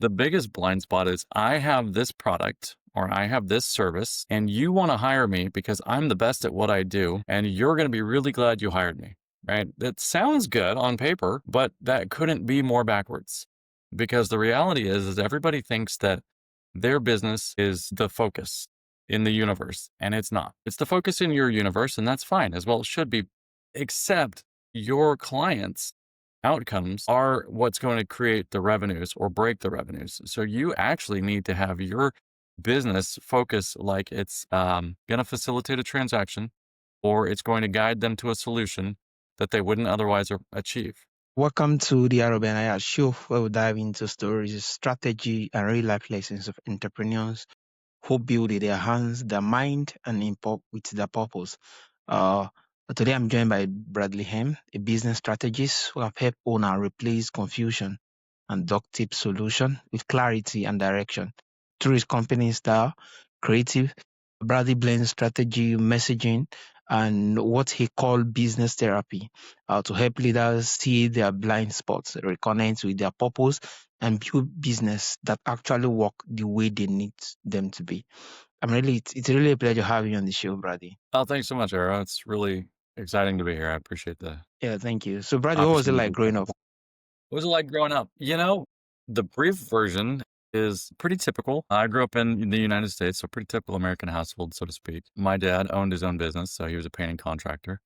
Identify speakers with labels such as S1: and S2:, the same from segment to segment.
S1: The biggest blind spot is I have this product or I have this service and you want to hire me because I'm the best at what I do and you're going to be really glad you hired me, right? That sounds good on paper, but that couldn't be more backwards because the reality is everybody thinks that their business is the focus in the universe and it's not. It's the focus in your universe and that's fine as well. It should be, except your clients outcomes are what's going to create the revenues or break the revenues. So you actually need to have your business focus like it's going to facilitate a transaction or it's going to guide them to a solution that they wouldn't otherwise achieve.
S2: Welcome to the Aro Benaiah Show, where we dive into stories, strategy, and real life lessons of entrepreneurs who build with their hands, their mind, and with their purpose. Uh, Today, I'm joined by Brady Helm, a business strategist who have helped owners replace confusion and duct tape solution with clarity and direction. Through his company style, creative, Brady blends strategy, messaging, and what he called business therapy to help leaders see their blind spots, reconnect with their purpose, and build business that actually work the way they need them to be. It's really a pleasure having you on the show, Brady.
S1: Oh, thanks so much, Aro. It's really exciting to be here. I appreciate the
S2: Yeah, thank you. So, Brady, what was it like
S1: opportunity.
S2: growing up?
S1: What was it like growing up? The brief version is pretty typical. I grew up in the United States, so pretty typical American household, so to speak. My dad owned his own business, so he was a painting contractor.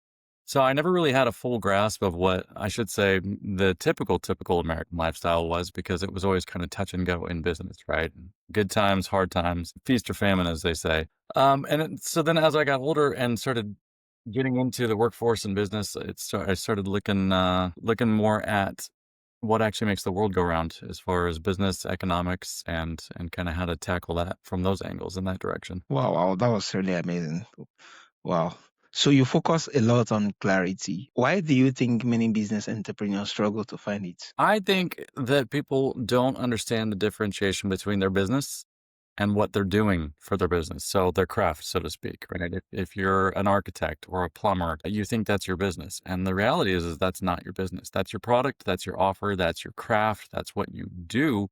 S1: So I never really had a full grasp of what I should say the typical American lifestyle was because it was always kind of touch and go in business, right? Good times, hard times, feast or famine, as they say. So then as I got older and started getting into the workforce and business, I started looking more at what actually makes the world go round as far as business economics and kind of how to tackle that from those angles in that direction.
S2: Wow, that was really amazing. Wow. So you focus a lot on clarity. Why do you think many business entrepreneurs struggle to find it?
S1: I think that people don't understand the differentiation between their business and what they're doing for their business. So their craft, so to speak, right? If you're an architect or a plumber, you think that's your business. And the reality is that's not your business. That's your product, that's your offer, that's your craft, that's what you do,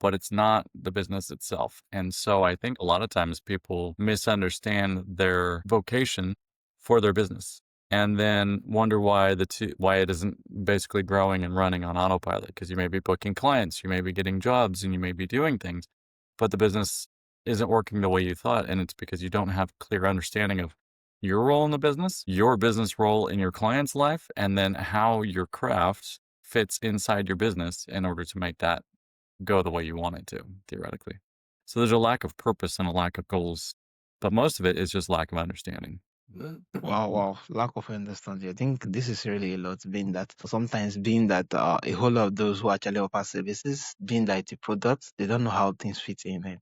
S1: but it's not the business itself. And so I think a lot of times people misunderstand their vocation for their business and then wonder why it isn't basically growing and running on autopilot, because you may be booking clients, you may be getting jobs, and you may be doing things, but the business isn't working the way you thought. And it's because you don't have clear understanding of your role in the business, your business role in your client's life, and then how your craft fits inside your business in order to make that go the way you want it to, theoretically. So there's a lack of purpose and a lack of goals, but most of it is just lack of understanding.
S2: Wow. Lack of understanding. I think this is really a lot, being that a whole lot of those who actually offer services, being that it's a product, they don't know how things fit in. And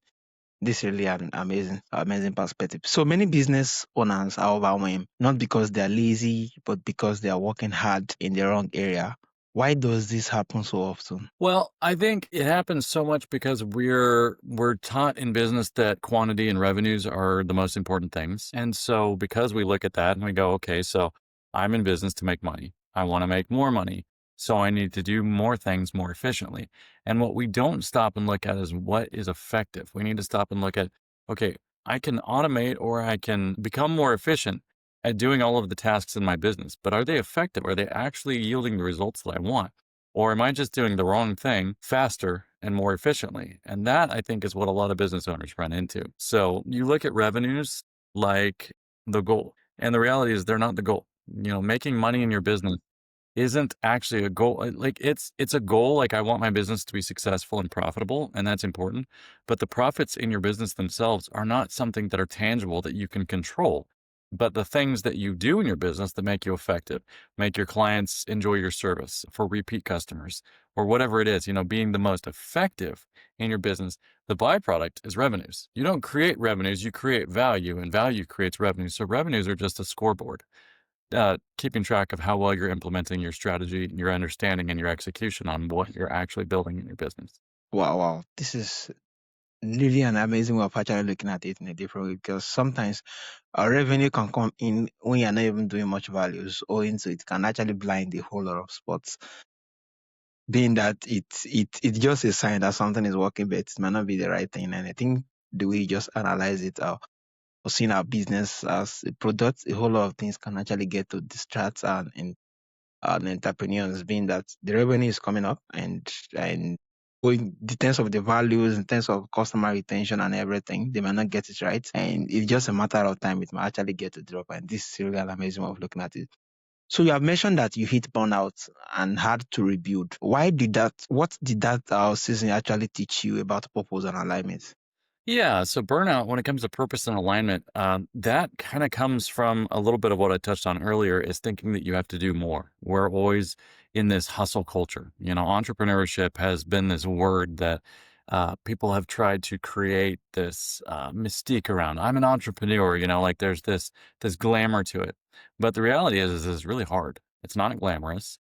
S2: this is really an amazing perspective. So many business owners are overwhelmed, not because they're lazy, but because they are working hard in the wrong area. Why does this happen so often?
S1: Well, I think it happens so much because we're taught in business that quantity and revenues are the most important things. And so because we look at that and we go, okay, so I'm in business to make money. I want to make more money. So I need to do more things more efficiently. And what we don't stop and look at is what is effective. We need to stop and look at, okay, I can automate or I can become more efficient at doing all of the tasks in my business, but are they effective? Are they actually yielding the results that I want? Or am I just doing the wrong thing faster and more efficiently? And that, I think, is what a lot of business owners run into. So you look at revenues like the goal, and the reality is they're not the goal. Making money in your business isn't actually a goal. Like it's a goal. Like I want my business to be successful and profitable, and that's important. But the profits in your business themselves are not something that are tangible that you can control. But the things that you do in your business that make you effective, make your clients enjoy your service for repeat customers or whatever it is, being the most effective in your business, the byproduct is revenues. You don't create revenues, you create value, and value creates revenues. So revenues are just a scoreboard, keeping track of how well you're implementing your strategy, your understanding, and your execution on what you're actually building in your business.
S2: Wow. This is really an amazing way of actually looking at it in a different way, because sometimes our revenue can come in when you're not even doing much values, owing to it can actually blind a whole lot of spots. being that it's just a sign that something is working, but it might not be the right thing. And I think the way you just analyze it, or seeing our business as a product, a whole lot of things can actually get to distract and entrepreneurs, being that the revenue is coming up, and in terms of the values, in terms of customer retention and everything, they might not get it right. And it's just a matter of time, it might actually get to drop. And this is really an amazing way of looking at it. So you have mentioned that you hit burnout and had to rebuild. What did that season actually teach you about purpose and alignment?
S1: Yeah. So burnout, when it comes to purpose and alignment, that kind of comes from a little bit of what I touched on earlier is thinking that you have to do more. We're always in this hustle culture. Entrepreneurship has been this word that people have tried to create this mystique around. I'm an entrepreneur, like there's this glamour to it. But the reality is it's really hard. It's not glamorous.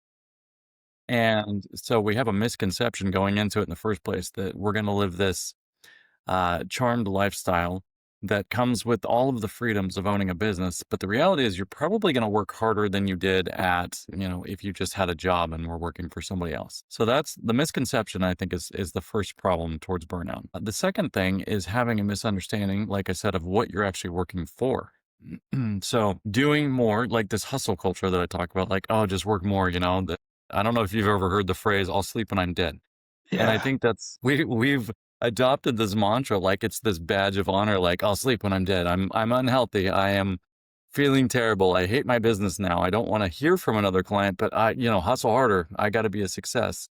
S1: And so we have a misconception going into it in the first place that we're going to live this charmed lifestyle that comes with all of the freedoms of owning a business. But the reality is you're probably going to work harder than you did if you just had a job and were working for somebody else. So that's the misconception, I think, is the first problem towards burnout. The second thing is having a misunderstanding, like I said, of what you're actually working for. So doing more, like this hustle culture that I talk about, like, oh, just work more, I don't know if you've ever heard the phrase, I'll sleep when I'm dead. And I
S2: Yeah.
S1: think that's we've adopted this mantra like it's this badge of honor, like I'll sleep when I'm dead. I'm unhealthy. I am feeling terrible. I hate my business now. I don't want to hear from another client, but hustle harder. I got to be a success.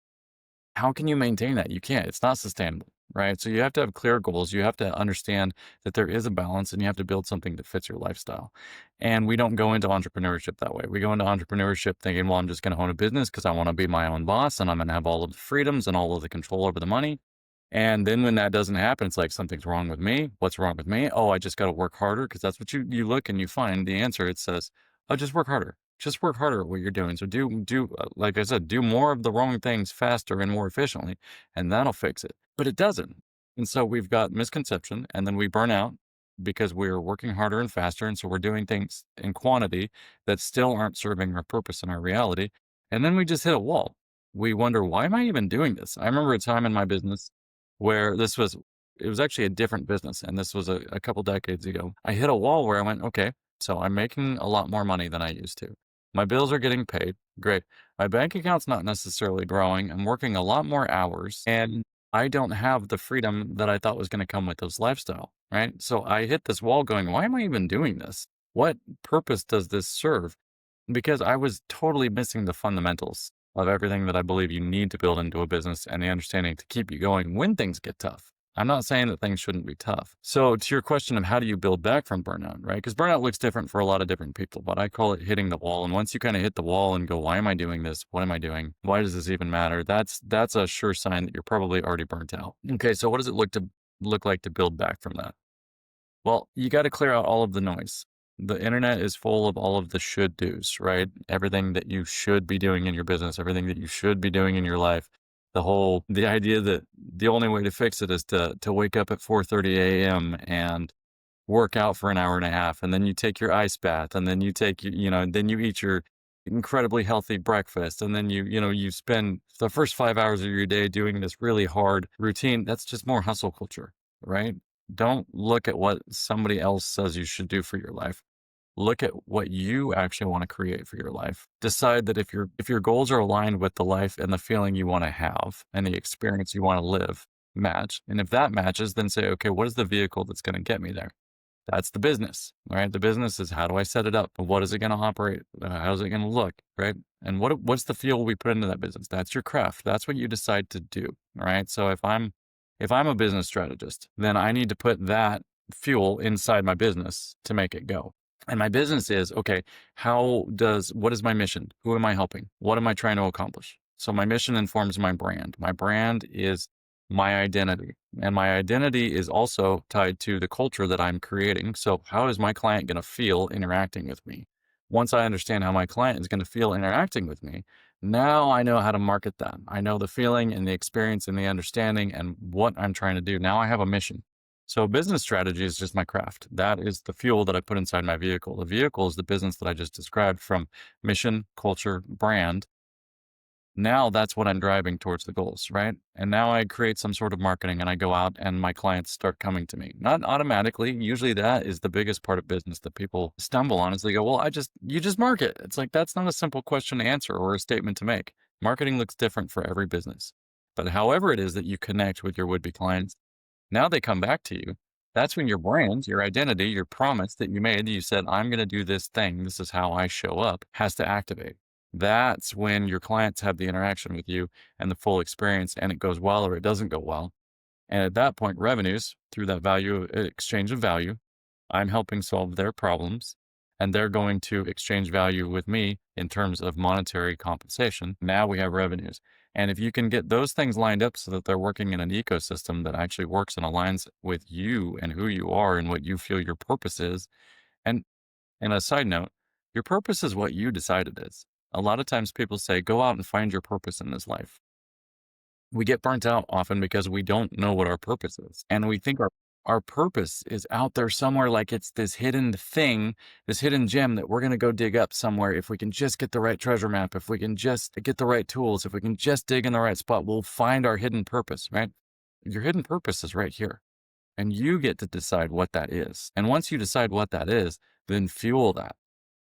S1: How can you maintain that? You can't. It's not sustainable, right? So you have to have clear goals. You have to understand that there is a balance and you have to build something that fits your lifestyle. And we don't go into entrepreneurship that way. We go into entrepreneurship thinking, well, I'm just going to own a business because I want to be my own boss and I'm going to have all of the freedoms and all of the control over the money. And then when that doesn't happen, it's like something's wrong with me. What's wrong with me? Oh, I just got to work harder because that's what you look and you find the answer. It says, oh, just work harder. Just work harder at what you're doing. So like I said, do more of the wrong things faster and more efficiently, and that'll fix it. But it doesn't. And so we've got misconception, and then we burn out because we're working harder and faster, and so we're doing things in quantity that still aren't serving our purpose and our reality. And then we just hit a wall. We wonder, why am I even doing this? I remember a time in my business where it was actually a different business. And this was a couple decades ago. I hit a wall where I went, okay, so I'm making a lot more money than I used to. My bills are getting paid. Great. My bank account's not necessarily growing. I'm working a lot more hours and I don't have the freedom that I thought was going to come with this lifestyle. Right. So I hit this wall going, why am I even doing this? What purpose does this serve? Because I was totally missing the fundamentals of everything that I believe you need to build into a business and the understanding to keep you going when things get tough. I'm not saying that things shouldn't be tough. So to your question of how do you build back from burnout, right? Because burnout looks different for a lot of different people, but I call it hitting the wall. And once you kind of hit the wall and go, why am I doing this? What am I doing? Why does this even matter? That's a sure sign that you're probably already burnt out. Okay, so what does it look like to build back from that? Well, you got to clear out all of the noise. The internet is full of all of the should do's, right? Everything that you should be doing in your business, everything that you should be doing in your life. The idea that the only way to fix it is to wake up at 4:30 a.m. and work out for an hour and a half, and then you take your ice bath, and then you take then you eat your incredibly healthy breakfast, and then you spend the first 5 hours of your day doing this really hard routine. That's just more hustle culture, right? Don't look at what somebody else says you should do for your life. Look at what you actually want to create for your life. Decide that if your goals are aligned with the life and the feeling you want to have and the experience you want to live match. And if that matches, then say, okay, what is the vehicle that's going to get me there? That's the business, right? The business is, how do I set it up? What is it going to operate? How's it going to look, right? And what's the fuel we put into that business? That's your craft. That's what you decide to do, right? So if I'm a business strategist, then I need to put that fuel inside my business to make it go. And my business is, okay, what is my mission? Who am I helping? What am I trying to accomplish? So my mission informs my brand. My brand is my identity. And my identity is also tied to the culture that I'm creating. So how is my client going to feel interacting with me? Once I understand how my client is going to feel interacting with me, now I know how to market that. I know the feeling and the experience and the understanding and what I'm trying to do. Now I have a mission. So business strategy is just my craft. That is the fuel that I put inside my vehicle. The vehicle is the business that I just described, from mission, culture, brand. Now that's what I'm driving towards the goals, right? And now I create some sort of marketing and I go out and my clients start coming to me. Not automatically. Usually that is the biggest part of business that people stumble on is they go, well, you just market. It's like, that's not a simple question to answer or a statement to make. Marketing looks different for every business. But however it is that you connect with your would-be clients, now they come back to you. That's when your brand, your identity, your promise that you made, you said, I'm going to do this thing. This is how I show up, has to activate. That's when your clients have the interaction with you and the full experience, and it goes well or it doesn't go well. And at that point, revenues through that value exchange of value, I'm helping solve their problems, and they're going to exchange value with me in terms of monetary compensation. Now we have revenues. And if you can get those things lined up so that they're working in an ecosystem that actually works and aligns with you and who you are and what you feel your purpose is. And and a side note, your purpose is what you decide it is. A lot of times people say, go out and find your purpose in this life. We get burnt out often because we don't know what our purpose is. And we think our purpose is out there somewhere, like it's this hidden thing, this hidden gem that we're going to go dig up somewhere. If we can just get the right treasure map, if we can just get the right tools, if we can just dig in the right spot, we'll find our hidden purpose, right? Your hidden purpose is right here. And you get to decide what that is. And once you decide what that is, then fuel that,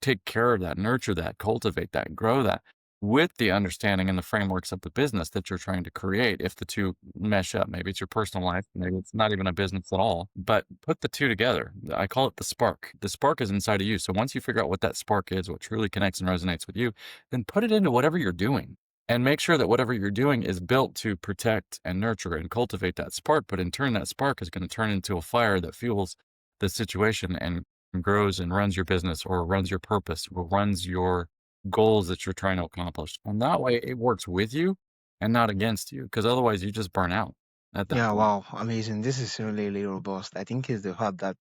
S1: take care of that, nurture that, cultivate that, grow that with the understanding and the frameworks of the business that you're trying to create. If the two mesh up, maybe it's your personal life, maybe it's not even a business at all, but put the two together. I call it the spark. The spark is inside of you. So once you figure out what that spark is, what truly connects and resonates with you, then put it into whatever you're doing. And make sure that whatever you're doing is built to protect and nurture and cultivate that spark. But in turn, that spark is going to turn into a fire that fuels the situation and grows and runs your business or runs your purpose or runs your goals that you're trying to accomplish. And that way it works with you and not against you, because otherwise you just burn out at that
S2: Yeah,
S1: point.
S2: wow, amazing. This is really, really robust. I think it's the fact that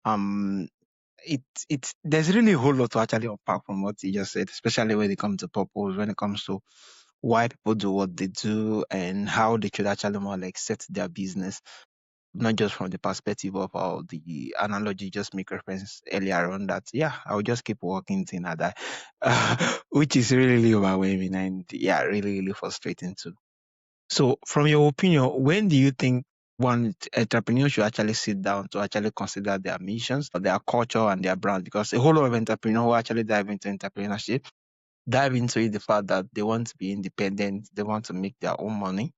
S2: um it there's really a whole lot to actually unpack from what you just said, especially when it comes to purpose, when it comes to why people do what they do and how they should actually more like set their business, not just from the perspective of the analogy you just make reference earlier on that, yeah, I'll just keep working till I die, which is really, really overwhelming and yeah, really, really frustrating too. So, from your opinion, when do you think one entrepreneur should actually sit down to actually consider their missions, their culture, and their brand? Because a whole lot of entrepreneurs who actually dive into entrepreneurship dive into it the fact that they want to be independent, they want to make their own money.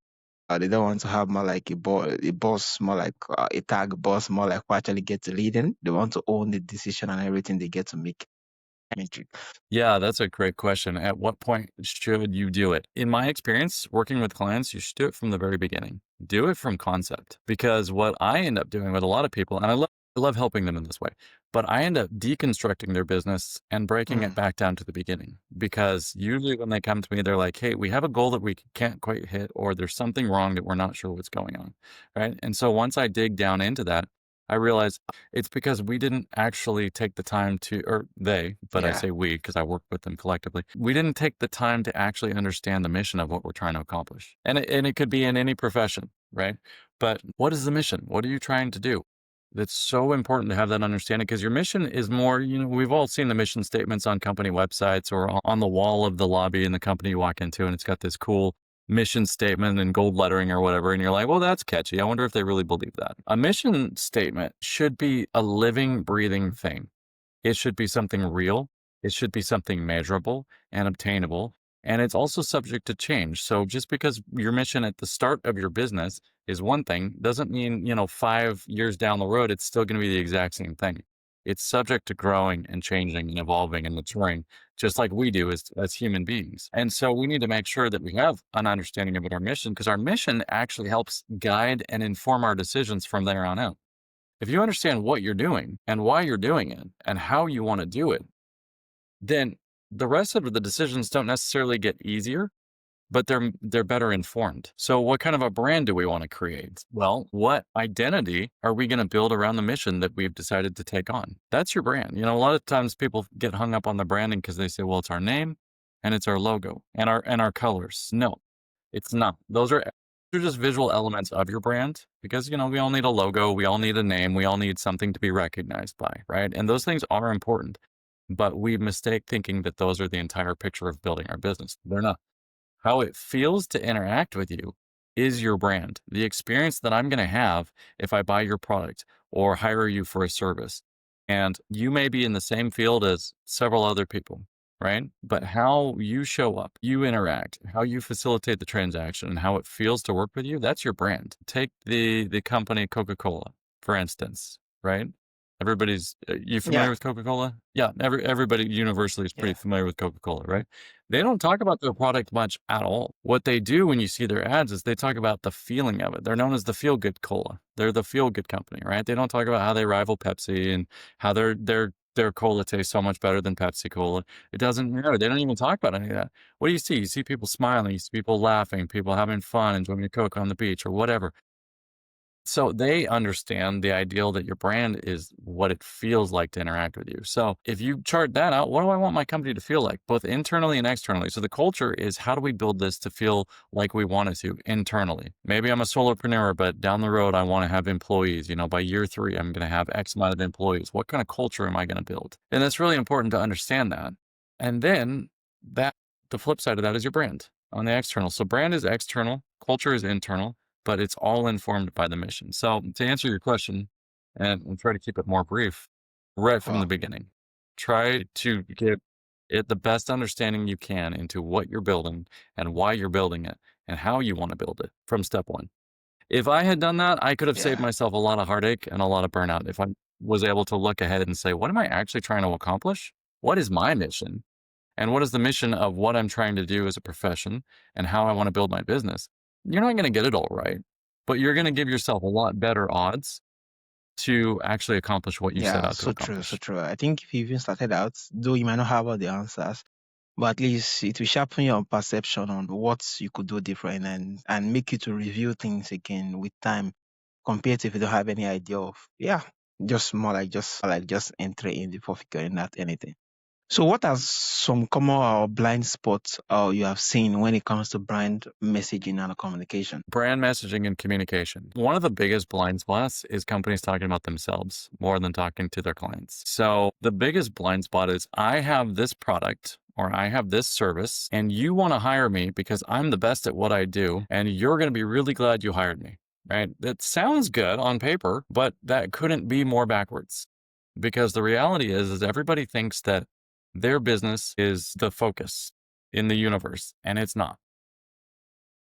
S2: They don't want to have more like a boss, more like a tag boss, more like who actually gets to lead in. They want to own the decision and everything they get to make. Metric.
S1: Yeah, that's a great question. At what point should you do it? In my experience, working with clients, you should do it from the very beginning. Do it from concept. Because what I end up doing with a lot of people, and I love helping them in this way, but I end up deconstructing their business and breaking it
S2: Mm,
S1: back down to the beginning. Because usually when they come to me, they're like, hey, we have a goal that we can't quite hit, or there's something wrong that we're not sure what's going on. Right. And so once I dig down into that, I realize it's because we didn't actually take the time to, or they, but I
S2: yeah,
S1: say we because I work with them collectively. We didn't take the time to actually understand the mission of what we're trying to accomplish. And it could be in any profession, right? But what is the mission? What are you trying to do? That's so important to have that understanding because your mission is more, we've all seen the mission statements on company websites or on the wall of the lobby in the company you walk into, and it's got this cool mission statement and gold lettering or whatever. And you're like, well, that's catchy. I wonder if they really believe that. A mission statement should be a living, breathing thing. It should be something real. It should be something measurable and obtainable. And it's also subject to change. So just because your mission at the start of your business is one thing doesn't mean, 5 years down the road, it's still going to be the exact same thing. It's subject to growing and changing and evolving and maturing, just like we do as human beings. And so we need to make sure that we have an understanding of what our mission, because our mission actually helps guide and inform our decisions from there on out. If you understand what you're doing and why you're doing it and how you want to do it, then the rest of the decisions don't necessarily get easier, but they're better informed. So what kind of a brand do we want to create? Well, what identity are we going to build around the mission that we've decided to take on? That's your brand. A lot of times people get hung up on the branding because they say, well, it's our name and it's our logo and our colors. No, it's not. Those are just visual elements of your brand because, we all need a logo, we all need a name, we all need something to be recognized by, right? And those things are important, but we mistake thinking that those are the entire picture of building our business. They're not. How it feels to interact with you is your brand. The experience that I'm going to have if I buy your product or hire you for a service. And you may be in the same field as several other people, right? But how you show up, you interact, how you facilitate the transaction and how it feels to work with you, that's your brand. Take the company Coca-Cola, for instance, right? Everybody's you familiar
S2: Yeah,
S1: with Coca-Cola? Yeah, everybody universally is pretty
S2: yeah,
S1: familiar with Coca-Cola, right? They don't talk about their product much at all. What they do when you see their ads is they talk about the feeling of it. They're known as the feel good cola. They're the feel good company, right? They don't talk about how they rival Pepsi and how their cola tastes so much better than Pepsi Cola. It doesn't matter. They don't even talk about any of that. What do you see? You see people smiling, you see people laughing, people having fun, enjoying a Coke on the beach or whatever. So they understand the ideal that your brand is what it feels like to interact with you. So if you chart that out, what do I want my company to feel like, both internally and externally? So the culture is how do we build this to feel like we want it to internally? Maybe I'm a solopreneur, but down the road, I want to have employees. By year 3, I'm going to have X amount of employees. What kind of culture am I going to build? And that's really important to understand that. And then that the flip side of that is your brand on the external. So brand is external, culture is internal, but it's all informed by the mission. So to answer your question and try to keep it more brief, right from the
S2: wow,
S1: beginning, try to get it the best understanding you can into what you're building and why you're building it and how you want to build it from step one. If I had done that, I could have saved
S2: yeah,
S1: myself a lot of heartache and a lot of burnout if I was able to look ahead and say, what am I actually trying to accomplish? What is my mission? And what is the mission of what I'm trying to do as a profession and how I want to build my business? You're not going to get it all right, but you're going to give yourself a lot better odds to actually accomplish what you set
S2: yeah.
S1: out to
S2: So true, so
S1: accomplish.
S2: true. I think if you even started out, though you might not have all the answers, but at least it will sharpen your perception on what you could do different and make you to review things again with time compared to if you don't have any idea of, yeah, just more like just entering in before figuring out anything. So what are some common or blind spots you have seen when it comes to brand messaging and communication?
S1: Brand messaging and communication. One of the biggest blind spots is companies talking about themselves more than talking to their clients. So the biggest blind spot is I have this product or I have this service and you want to hire me because I'm the best at what I do and you're going to be really glad you hired me, right? That sounds good on paper, but that couldn't be more backwards because the reality is everybody thinks that their business is the focus in the universe and it's not,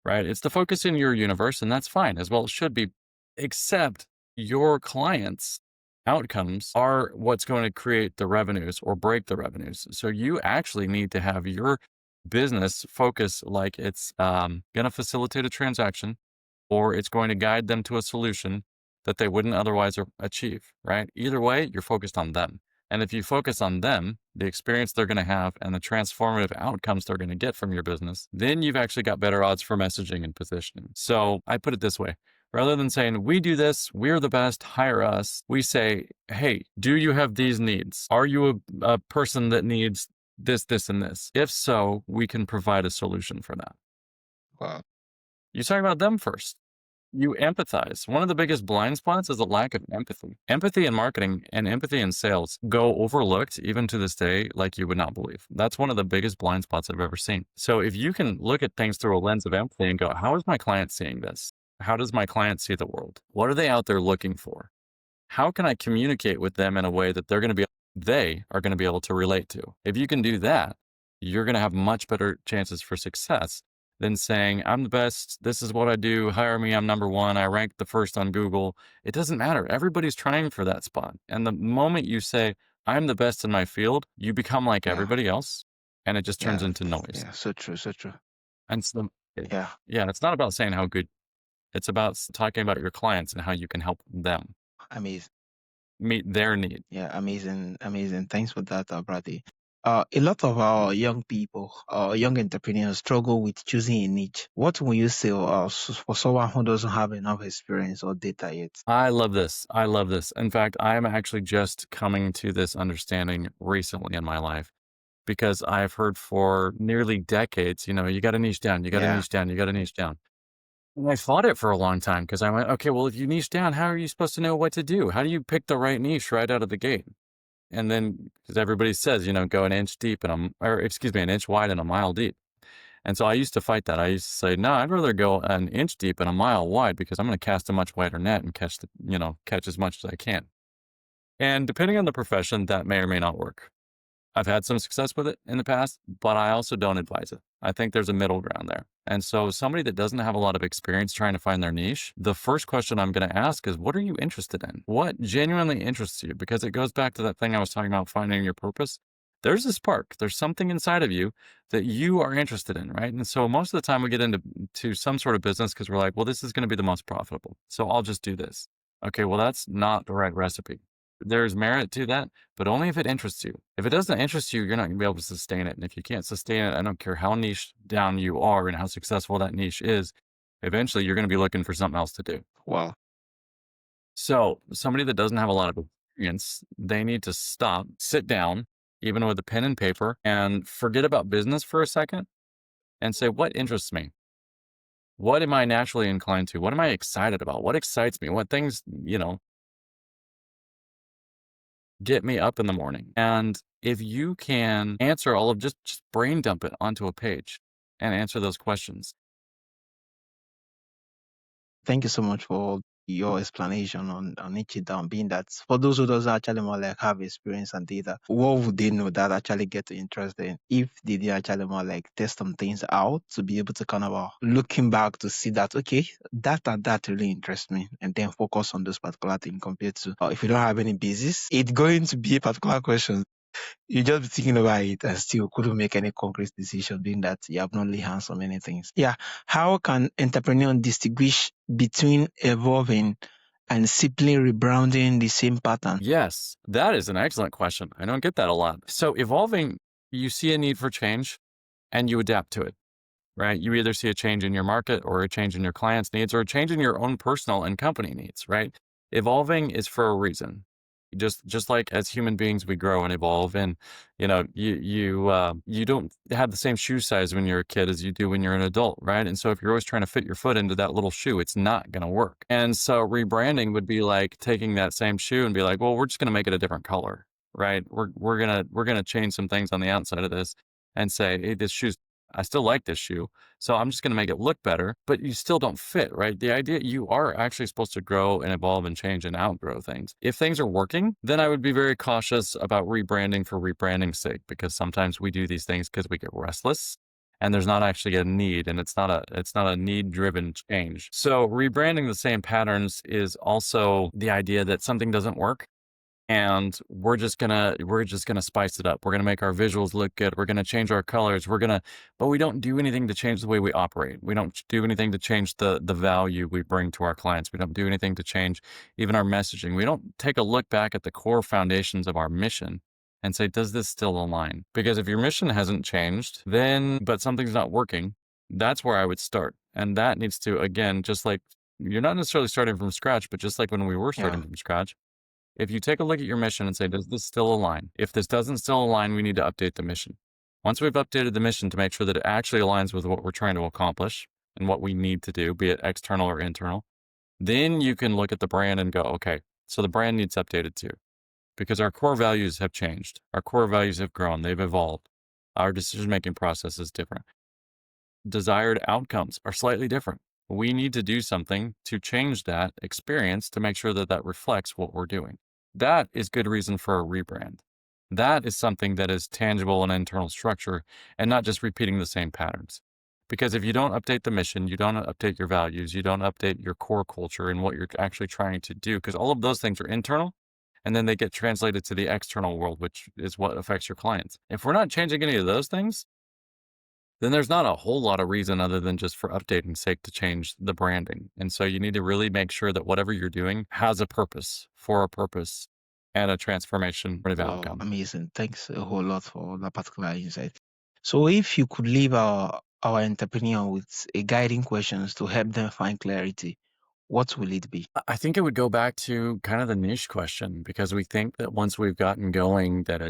S1: right? It's the focus in your universe, and that's fine, as well it should be, except your clients' outcomes are what's going to create the revenues or break the revenues. So you actually need to have your business focus like it's going to facilitate a transaction or it's going to guide them to a solution that they wouldn't otherwise achieve, right? Either way, you're focused on them. And if you focus on them, the experience they're going to have and the transformative outcomes they're going to get from your business, then you've actually got better odds for messaging and positioning. So I put it this way. Rather than saying, we do this, we're the best, hire us, we say, hey, do you have these needs? Are you a person that needs this, this, and this? If so, we can provide a solution for that.
S2: Wow.
S1: You talk about them first. You empathize. One of the biggest blind spots is a lack of empathy. Empathy in marketing and empathy in sales go overlooked even to this day like you would not believe. That's one of the biggest blind spots I've ever seen. So if you can look at things through a lens of empathy and go, how is my client seeing this? How does my client see the world? What are they out there looking for? How can I communicate with them in a way that they are going to be able to relate to? If you can do that, you're going to have much better chances for success than saying, I'm the best. This is what I do. Hire me. I'm number one. I rank the first on Google. It doesn't matter. Everybody's trying for that spot. And the moment you say, I'm the best in my field, you become like
S2: Yeah,
S1: everybody else and it just turns
S2: yeah,
S1: into noise.
S2: yeah. So true, so true.
S1: And so,
S2: Yeah,
S1: yeah, it's not about saying how good, it's about talking about your clients and how you can help them
S2: amazing.
S1: meet their need.
S2: Yeah, amazing, amazing. Thanks for that, Brady. A lot of our young people, young entrepreneurs struggle with choosing a niche. What will you say for someone who doesn't have enough experience or data yet?
S1: I love this. I love this. In fact, I'm actually just coming to this understanding recently in my life because I've heard for nearly decades, you got to niche down, you got to
S2: Yeah,
S1: niche down, you got to niche down. And I fought it for a long time because I went, okay, well, if you niche down, how are you supposed to know what to do? How do you pick the right niche right out of the gate? And then, because everybody says, go an inch deep and an inch wide and a mile deep. And so I used to fight that. I used to say, no, I'd rather go an inch deep and a mile wide because I'm going to cast a much wider net and catch as much as I can. And depending on the profession, that may or may not work. I've had some success with it in the past, but I also don't advise it. I think there's a middle ground there. And so somebody that doesn't have a lot of experience trying to find their niche, the first question I'm going to ask is, what are you interested in? What genuinely interests you? Because it goes back to that thing I was talking about, finding your purpose. There's a spark. There's something inside of you that you are interested in, right? And so most of the time we get into some sort of business because we're like, well, this is going to be the most profitable. So I'll just do this. Okay, well, that's not the right recipe. There's merit to that, but only if it interests you. If it doesn't interest you, you're not gonna be able to sustain it. And if you can't sustain it, I don't care how niche down you are and how successful that niche is, eventually you're gonna be looking for something else to do.
S2: Wow.
S1: So somebody that doesn't have a lot of experience, they need to stop, sit down, even with a pen and paper, and forget about business for a second and say, what interests me? What am I naturally inclined to? What am I excited about? What excites me? What things, get me up in the morning? And if you can answer all of just brain dump it onto a page and answer those questions.
S2: Thank you so much for your explanation on each down, being that for those who doesn't actually more like have experience and data, what would they know that actually get to interested in if they did actually more like test some things out to be able to kind of looking back to see that, okay, that really interests me, and then focus on those particular things compared to if you don't have any basis, it's going to be a particular question. You just be thinking about it and still couldn't make any concrete decision, being that you have not laid hands on many things. Yeah. How can entrepreneur distinguish between evolving and simply rebranding the same pattern?
S1: Yes, that is an excellent question. I don't get that a lot. So evolving, you see a need for change and you adapt to it, right? You either see a change in your market or a change in your clients' needs or a change in your own personal and company needs, right? Evolving is for a reason. Just like as human beings, we grow and evolve, and you don't have the same shoe size when you're a kid as you do when you're an adult, right? And so if you're always trying to fit your foot into that little shoe, it's not going to work. And so rebranding would be like taking that same shoe and be like, well, we're just going to make it a different color, right? We're gonna change some things on the outside of this and say, hey, this shoe's I still like this shoe. So I'm just going to make it look better, but you still don't fit, right? The idea you are actually supposed to grow and evolve and change and outgrow things. If things are working, then I would be very cautious about rebranding for rebranding's sake, because sometimes we do these things because we get restless and there's not actually a need, and it's not a need driven change. So rebranding the same patterns is also the idea that something doesn't work and we're just gonna spice it up. We're gonna make our visuals look good. We're gonna change our colors. But we don't do anything to change the way we operate. We don't do anything to change the value we bring to our clients. We don't do anything to change even our messaging. We don't take a look back at the core foundations of our mission and say, does this still align? Because if your mission hasn't changed, but something's not working, that's where I would start. And that needs to, again, just like you're not necessarily starting from scratch, but just like when we were
S2: Yeah.
S1: starting from scratch, if you take a look at your mission and say, does this still align? If this doesn't still align, we need to update the mission. Once we've updated the mission to make sure that it actually aligns with what we're trying to accomplish and what we need to do, be it external or internal, then you can look at the brand and go, okay, so the brand needs updated too, because our core values have changed. Our core values have grown. They've evolved. Our decision-making process is different. Desired outcomes are slightly different. We need to do something to change that experience to make sure that that reflects what we're doing. That is good reason for a rebrand. That is something that is tangible and internal structure and not just repeating the same patterns. Because if you don't update the mission, you don't update your values, you don't update your core culture and what you're actually trying to do, because all of those things are internal and then they get translated to the external world, which is what affects your clients. If we're not changing any of those things, then there's not a whole lot of reason other than just for updating's sake to change the branding. And so you need to really make sure that whatever you're doing has a purpose, for a purpose, and a transformative
S2: Wow,
S1: outcome.
S2: amazing. Thanks a whole lot for that particular insight. So if you could leave our entrepreneur with a guiding questions to help them find clarity, what will it be?
S1: I think it would go back to kind of the niche question, because we think that once we've gotten going that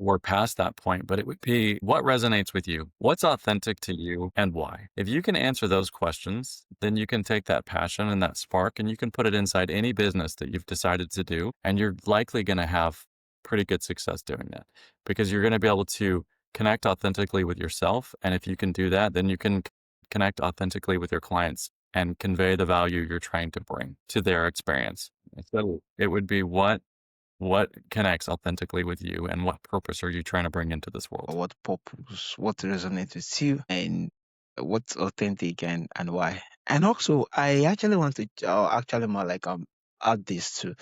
S1: we're past that point, but it would be, what resonates with you? What's authentic to you and why? If you can answer those questions, then you can take that passion and that spark and you can put it inside any business that you've decided to do. And you're likely going to have pretty good success doing that, because you're going to be able to connect authentically with yourself. And if you can do that, then you can connect authentically with your clients and convey the value you're trying to bring to their experience. So it would be what connects authentically with you and what purpose are you trying to bring into this world?
S2: What purpose, what resonates with you, and what's authentic, and why. And also, I actually want to actually more like add this to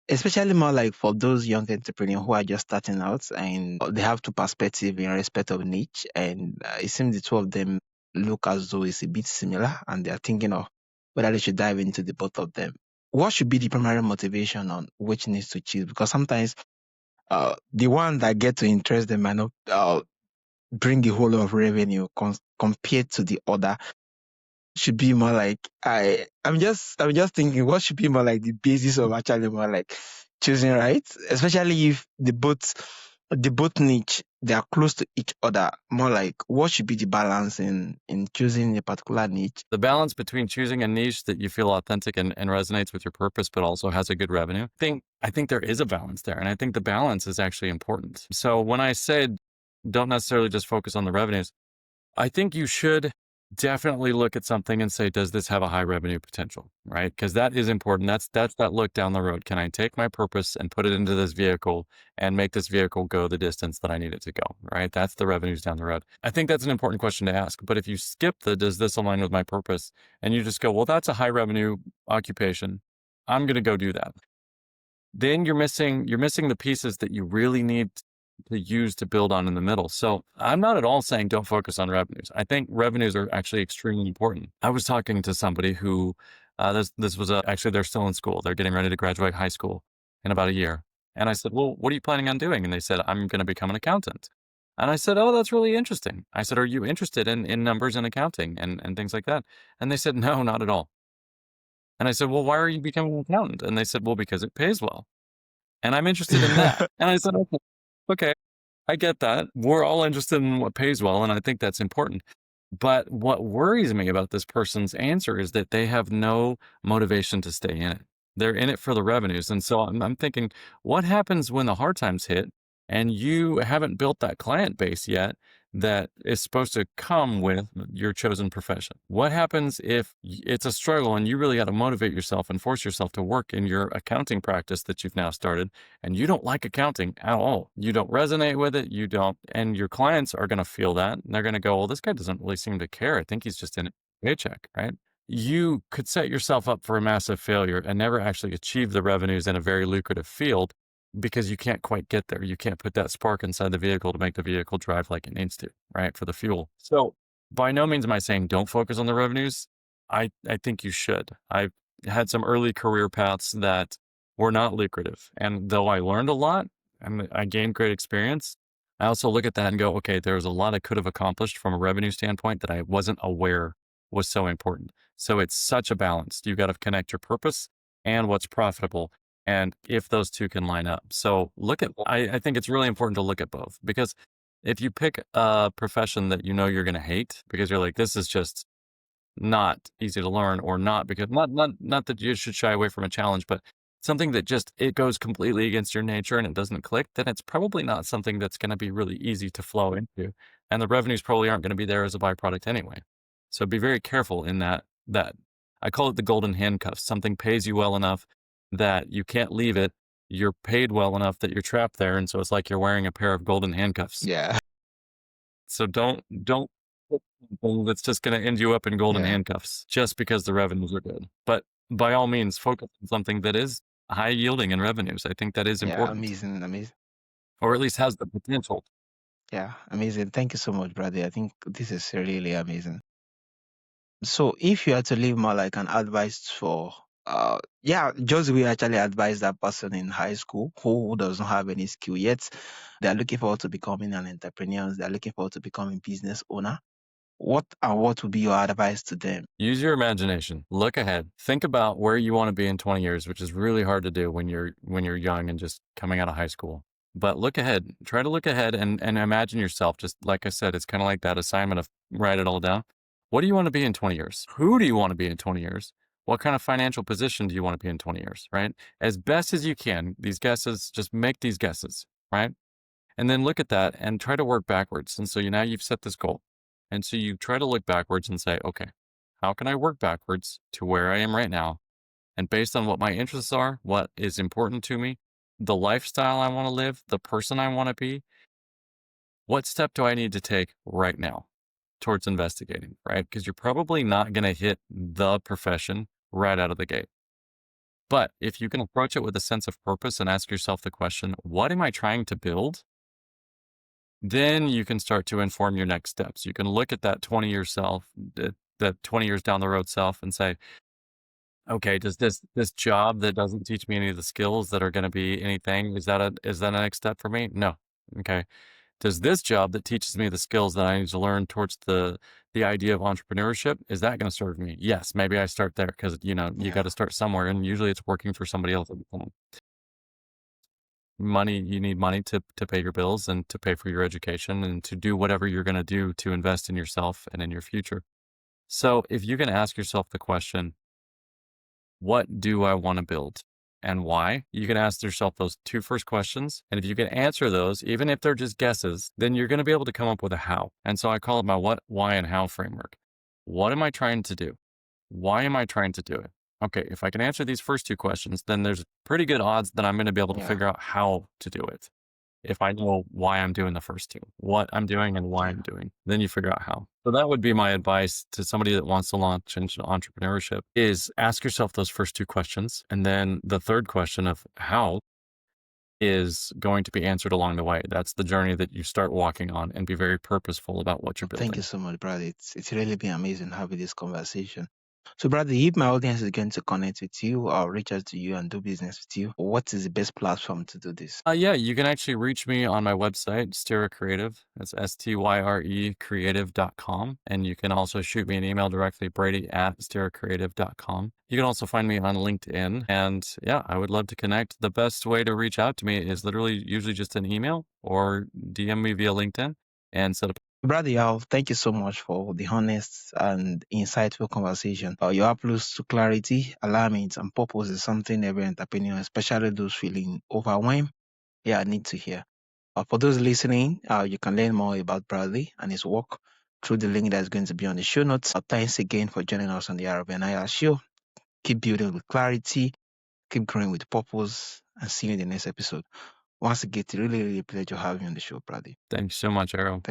S2: especially more like for those young entrepreneurs who are just starting out and they have two perspectives in respect of niche, and it seems the two of them look as though it's a bit similar, and they're thinking of whether they should dive into the both of them. What should be the primary motivation on which needs to choose? Because sometimes the one that get to interest them might not bring the whole lot of revenue compared to the other. Should be more like I'm just thinking what should be more like the basis of actually more like choosing right, especially if the both niche they are close to each other. More like what should be the balance in choosing a particular niche.
S1: The balance between choosing a niche that you feel authentic and resonates with your purpose, but also has a good revenue. I think there is a balance there. And I think the balance is actually important. So when I said don't necessarily just focus on the revenues, I think you should definitely look at something and say, does this have a high revenue potential? Right? Because that is important. That's that look down the road. Can I take my purpose and put it into this vehicle and make this vehicle go the distance that I need it to go? Right? That's the revenues down the road. I think that's an important question to ask. But if you skip the does this align with my purpose and you just go, well, that's a high revenue occupation, I'm going to go do that, then you're missing the pieces that you really need to use to build on in the middle. So I'm not at all saying don't focus on revenues. I think revenues are actually extremely important. I was talking to somebody who this was actually they're still in school. They're getting ready to graduate high school in about a year. And I said, well, what are you planning on doing? And they said, I'm going to become an accountant. And I said, oh, that's really interesting. I said, are you interested in numbers and accounting and things like that? And they said, no, not at all. And I said, well, why are you becoming an accountant? And they said, well, because it pays well. And I'm interested in that. And I said, okay, I get that. We're all interested in what pays well, and I think that's important. But what worries me about this person's answer is that they have no motivation to stay in it. They're in it for the revenues. And so I'm thinking, what happens when the hard times hit and you haven't built that client base yet that is supposed to come with your chosen profession? What happens if it's a struggle and you really got to motivate yourself and force yourself to work in your accounting practice that you've now started and you don't like accounting at all? You don't resonate with it. You don't, and your clients are going to feel that. And they're going to go, well, this guy doesn't really seem to care. I think he's just in a paycheck, right? You could set yourself up for a massive failure and never actually achieve the revenues in a very lucrative field because you can't quite get there. You can't put that spark inside the vehicle to make the vehicle drive like it needs to, right? For the fuel. So by no means am I saying don't focus on the revenues. I think you should. I've had some early career paths that were not lucrative. And though I learned a lot and I gained great experience, I also look at that and go, okay, there's a lot I could have accomplished from a revenue standpoint that I wasn't aware was so important. So it's such a balance. You got to connect your purpose and what's profitable. And if those two can line up. So I think it's really important to look at both, because if you pick a profession that you know you're going to hate because you're like, this is just not easy to learn, or not because not that you should shy away from a challenge, but something that just it goes completely against your nature and it doesn't click, then it's probably not something that's going to be really easy to flow into. And the revenues probably aren't going to be there as a byproduct anyway. So be very careful in that I call it the golden handcuffs. Something pays you well enough that you can't leave it. You're paid well enough that you're trapped there. And so it's like you're wearing a pair of golden handcuffs.
S2: Yeah,
S1: So don't put something that's just going to end you up in golden
S2: yeah,
S1: handcuffs just because the revenues are good. But by all means, focus on something that is high yielding in revenues. I think that is
S2: yeah.
S1: important,
S2: Amazing, amazing.
S1: or at least has the potential.
S2: Yeah, amazing. Thank you so much, brother. I think this is really amazing. So if you had to leave more like an advice for yeah, just we actually advise that person in high school who doesn't have any skill yet. They're looking forward to becoming an entrepreneur, they're looking forward to becoming business owner. What would be your advice to them?
S1: Use your imagination. Look ahead. Think about where you want to be in 20 years, which is really hard to do when you're young and just coming out of high school. But look ahead. Try to look ahead and imagine yourself. Just like I said, it's kind of like that assignment of write it all down. What do you want to be in 20 years? Who do you want to be in 20 years? What kind of financial position do you want to be in 20 years, right? As best as you can, these guesses, just make these guesses, right? And then look at that and try to work backwards. And so now you've set this goal. And so you try to look backwards and say, okay, how can I work backwards to where I am right now? And based on what my interests are, what is important to me, the lifestyle I want to live, the person I want to be, what step do I need to take right now towards investigating, right? Because you're probably not going to hit the profession right out of the gate. But if you can approach it with a sense of purpose and ask yourself the question, what am I trying to build? Then you can start to inform your next steps. You can look at that 20-year self, that 20 years down the road self and say, okay, does this job that doesn't teach me any of the skills that are going to be anything, is that a next step for me? No. Okay. Does this job that teaches me the skills that I need to learn towards the idea of entrepreneurship, is that going to serve me? Yes, maybe I start there because you got
S2: Yeah.
S1: to start somewhere, and usually it's working for somebody else at the time. Money, you need money to pay your bills and to pay for your education and to do whatever you're going to do to invest in yourself and in your future. So if you can ask yourself the question, what do I want to build and why? You can ask yourself those two first questions. And if you can answer those, even if they're just guesses, then you're going to be able to come up with a how. And so I call it my what, why, and how framework. What am I trying to do? Why am I trying to do it? Okay, if I can answer these first two questions, then there's pretty good odds that I'm going to be able to
S2: Yeah.
S1: figure out how to do it. If I know why I'm doing the first two, what I'm doing and why I'm
S2: Yeah.
S1: doing, then you figure out how. So that would be my advice to somebody that wants to launch into entrepreneurship is ask yourself those first two questions. And then the third question of how is going to be answered along the way. That's the journey that you start walking on, and be very purposeful about what you're
S2: Thank you
S1: building.
S2: so much, brother. It's really been amazing having this conversation. So, brother, if my audience is going to connect with you or reach out to you and do business with you, what is the best platform to do this?
S1: Yeah, you can actually reach me on my website, Styra Creative. That's STYRE creative.com. And you can also shoot me an email directly, brady@styracreative.com. You can also find me on LinkedIn. And yeah, I would love to connect. The best way to reach out to me is literally usually just an email or DM me via LinkedIn and set up.
S2: Brother Yao, thank you so much for the honest and insightful conversation. Your approach to clarity, alignment, and purpose is something every entrepreneur, especially those feeling overwhelmed, need to hear. For those listening, you can learn more about Bradley and his work through the link that's going to be on the show notes. Thanks again for joining us on the Aro Benaiah Show. Keep building with clarity, keep growing with purpose, and see you in the next episode. Once again, it's really, really a pleasure having you on the show, Bradley.
S1: Thanks so much, Aro.